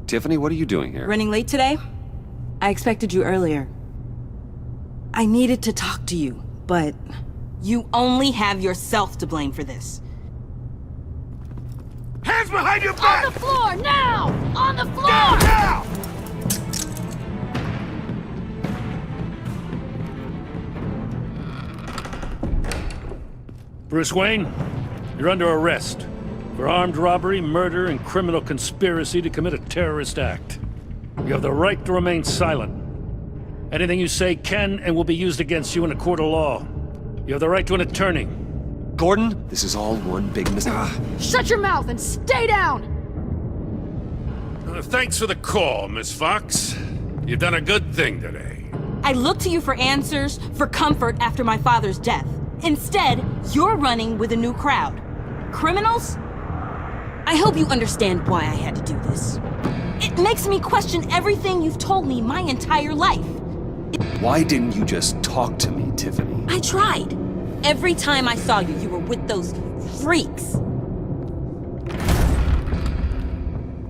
Tiffany, what are you doing here? Running late today? I expected you earlier. I needed to talk to you, but... You only have yourself to blame for this. Hands behind your back! On the floor, now! On the floor! Down, now! Bruce Wayne, you're under arrest for armed robbery, murder, and criminal conspiracy to commit a terrorist act. You have the right to remain silent. Anything you say can and will be used against you in a court of law. You have the right to an attorney. Gordon, this is all one big mistake. Shut your mouth and stay down! Thanks for the call, Miss Fox. You've done a good thing today. I looked to you for answers, for comfort after my father's death. Instead, you're running with a new crowd. Criminals? I hope you understand why I had to do this. It makes me question everything you've told me my entire life. Why didn't you just talk to me, Tiffany? I tried. Every time I saw you, you were with those freaks.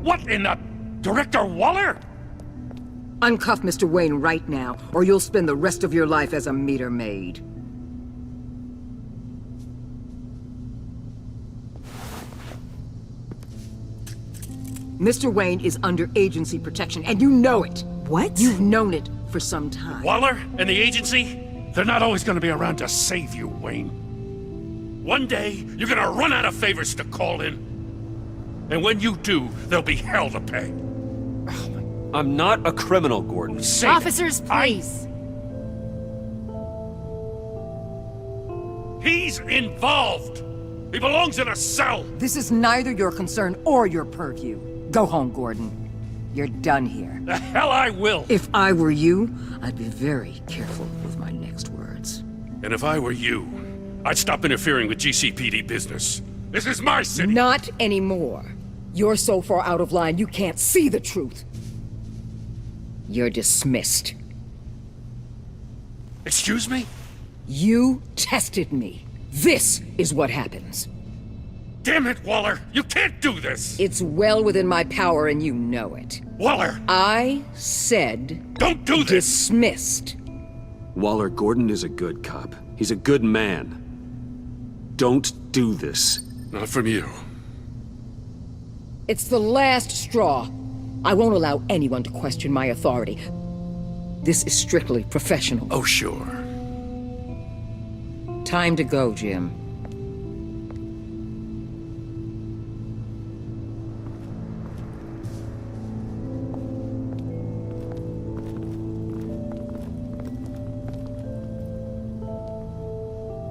What in the... Director Waller? Uncuff Mr. Wayne right now, or you'll spend the rest of your life as a meter maid. Mr. Wayne is under agency protection, and you know it. What? You've known it for some time. Waller and the agency? They're not always gonna be around to save you, Wayne. One day, you're gonna run out of favors to call in. And when you do, there'll be hell to pay. I'm not a criminal, Gordon. Say Officers, please. He's involved. He belongs in a cell. This is neither your concern or your purview. Go home, Gordon. You're done here. The hell I will. If I were you, I'd be very careful with my next words. And if I were you, I'd stop interfering with GCPD business. This is my city. Not anymore. You're so far out of line you can't see the truth. You're dismissed. Excuse me? You tested me. This is what happens. Damn it, Waller! You can't do this! It's well within my power and you know it. Waller! I said... Don't do this! Dismissed. Waller, Gordon is a good cop. He's a good man. Don't do this. Not from you. It's the last straw. I won't allow anyone to question my authority. This is strictly professional. Oh, sure. Time to go, Jim.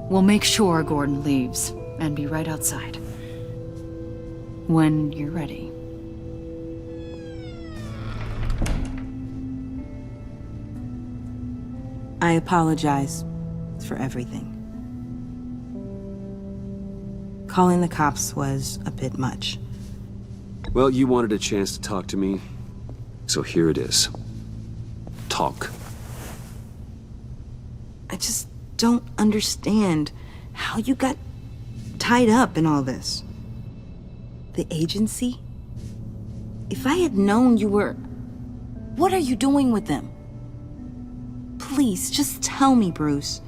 We'll make sure Gordon leaves, and be right outside. When you're ready. I apologize for everything. Calling the cops was a bit much. Well, you wanted a chance to talk to me, so here it is. Talk. I just don't understand how you got tied up in all this. The agency? If I had known you were... What are you doing with them? Please, just tell me, Bruce.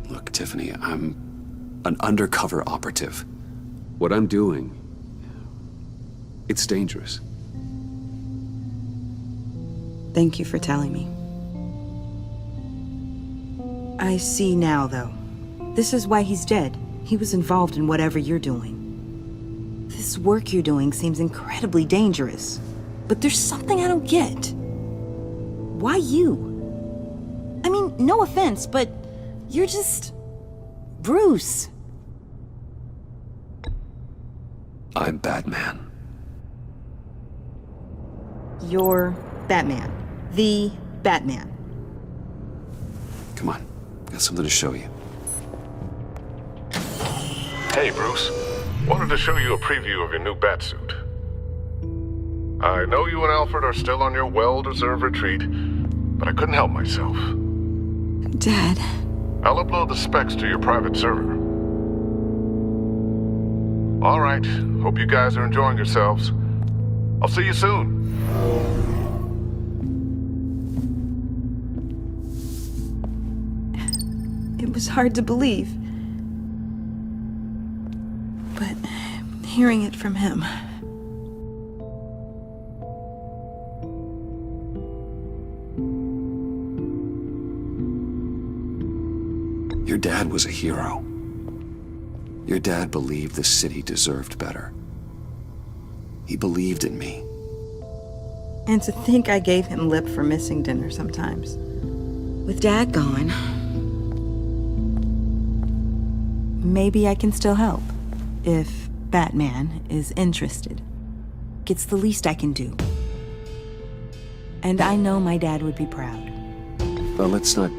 Look, Tiffany, I'm an undercover operative. What I'm doing, it's dangerous. Thank you for telling me. I see now, though. This is why he's dead. He was involved in whatever you're doing. This work you're doing seems incredibly dangerous. But there's something I don't get. Why you? I mean, no offense, but you're just... Bruce. I'm Batman. You're Batman. The Batman. Come on, got something to show you. Hey, Bruce. Wanted to show you a preview of your new Batsuit. I know you and Alfred are still on your well-deserved retreat, but I couldn't help myself. Dad. I'll upload the specs to your private server. All right. Hope you guys are enjoying yourselves. I'll see you soon. It was hard to believe. But hearing it from him... Your dad was a hero. Your dad believed the city deserved better. He believed in me. And to think I gave him lip for missing dinner sometimes. With Dad gone, Maybe I can still help. If Batman is interested. It's the least I can do. And I know my dad would be proud. But let's not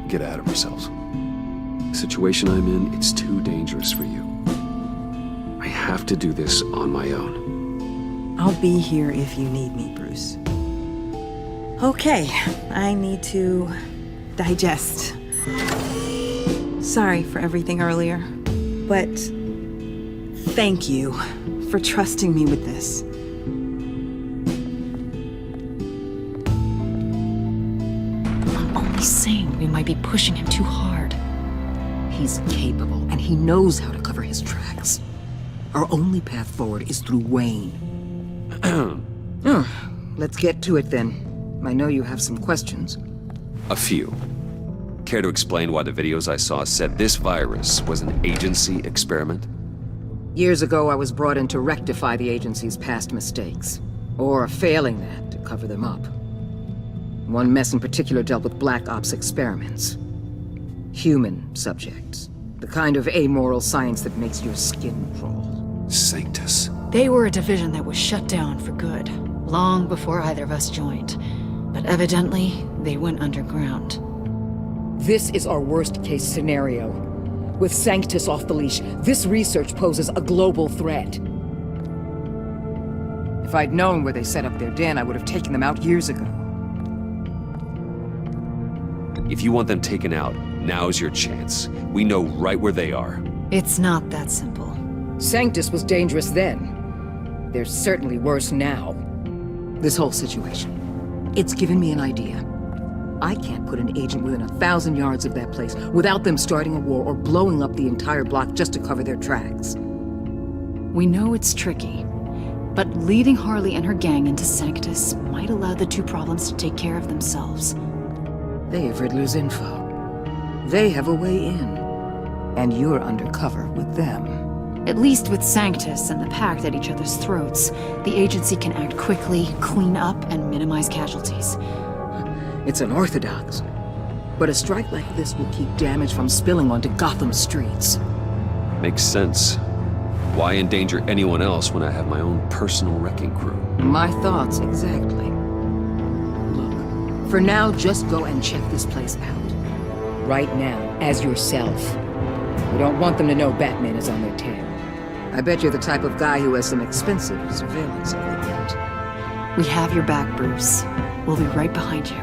get ahead of ourselves. The situation I'm in, it's too dangerous for you. I have to do this on my own. I'll be here if you need me, Bruce. Okay, I need to digest. Sorry for everything earlier, but thank you for trusting me with this. I'm only saying we might be pushing him too hard. he's capable, and he knows how to cover his tracks. Our only path forward is through Wayne. Let's get to it then. I know you have some questions. A few. Care to explain why the videos I saw said this virus was an agency experiment? Years ago, I was brought in to rectify the agency's past mistakes. Or, failing that, to cover them up. One mess in particular dealt with Black Ops experiments. Human subjects. The kind of amoral science that makes your skin crawl. Sanctus. They were a division that was shut down for good, long before either of us joined. But evidently, they went underground. This is our worst-case scenario. With Sanctus off the leash, this research poses a global threat. If I'd known where they set up their den, I would have taken them out years ago. If you want them taken out, now's your chance. We know right where they are. It's not that simple. Sanctus was dangerous then. They're certainly worse now. This whole situation, it's given me an idea. I can't put an agent within 1,000 yards of that place without them starting a war or blowing up the entire block just to cover their tracks. We know it's tricky, but leading Harley and her gang into Sanctus might allow the two problems to take care of themselves. They have Riddler's info. They have a way in. And you're undercover with them. At least with Sanctus and the Pact at each other's throats, the agency can act quickly, clean up, and minimize casualties. It's unorthodox. But a strike like this will keep damage from spilling onto Gotham streets. Makes sense. Why endanger anyone else when I have my own personal wrecking crew? My thoughts, exactly. Look, for now, just go and check this place out. Right now, as yourself. We don't want them to know Batman is on their tail. I bet you're the type of guy who has some expensive surveillance equipment. We have your back, Bruce. We'll be right behind you.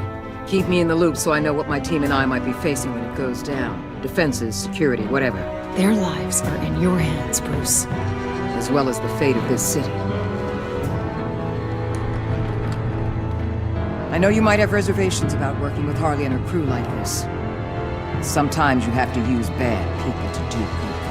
Keep me in the loop so I know what my team and I might be facing when it goes down. Defenses, security, whatever. Their lives are in your hands, Bruce. As well as the fate of this city. I know you might have reservations about working with Harley and her crew like this. Sometimes you have to use bad people to do good.